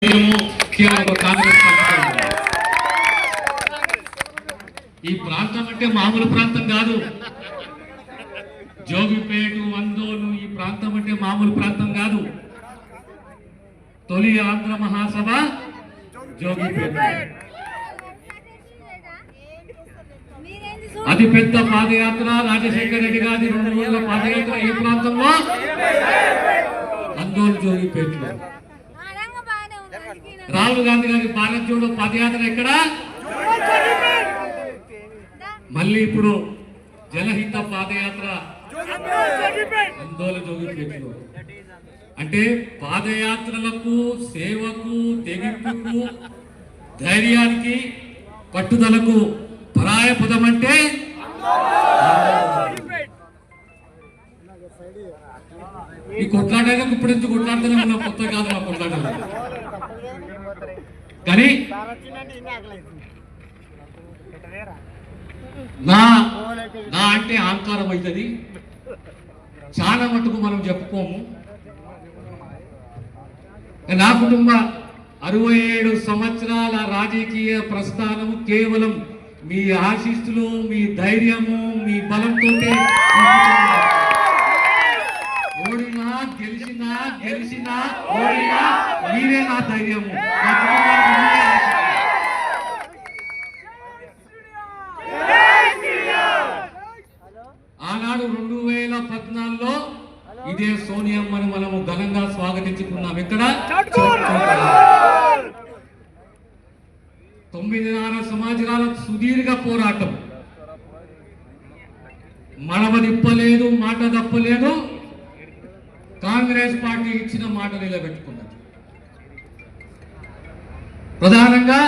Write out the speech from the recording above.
ఈ ప్రాంతం అంటే మామూలు ప్రాంతం కాదు. జోగిపేట, అందోలు ఈ ప్రాంతం అంటే మామూలు ప్రాంతం కాదు. తొలి ఆంధ్ర మహాసభ జోగిపేట. అతి పెద్ద పాదయాత్ర రాజశేఖర రెడ్డి గారి 2 రోజుల పాదయాత్ర ఈ ప్రాంతంలో అందోలు జోగిపేటలో. రాహుల్ గాంధీ గారి భారత్ జోడో పాదయాత్ర ఎక్కడ? మళ్ళీ ఇప్పుడు జనహిత పాదయాత్ర అందోలు జోగిపేటలో. అంటే పాదయాత్రలకు, సేవకు, తెగింపుకు, ధైర్యానికి, పట్టుదలకు పరాయ పదం అంటే ఈ కొట్లాడేందుకు ఇప్పుడు నుంచి కొట్లాడుతూనే ఉన్నాం. కొత్త కాదు మా కొట్లాడాలి. కానీ నా అంటే అహంకారం అవుతుంది. చాలా మటుకు మనం చెప్పుకోము. నా కుటుంబ 67 సంవత్సరాల రాజకీయ ప్రస్థానము కేవలం మీ ఆశీస్సులు, మీ ధైర్యము, మీ బలంతో ఓడినా గెలిచినా ఓడినా మీరే నా ధైర్యము. ఆనాడు 2014లో ఇదే సోనియమ్మను మనము ఘనంగా స్వాగతించుకున్నాం. ఎక్కడ? 9.5 సంవత్సరాల సుదీర్ఘ పోరాటం. మడమ తిప్పలేదు, మాట తప్పలేదు. కాంగ్రెస్ పార్టీ ఇచ్చిన మాట నిలబెట్టుకున్నది. ప్రధానంగా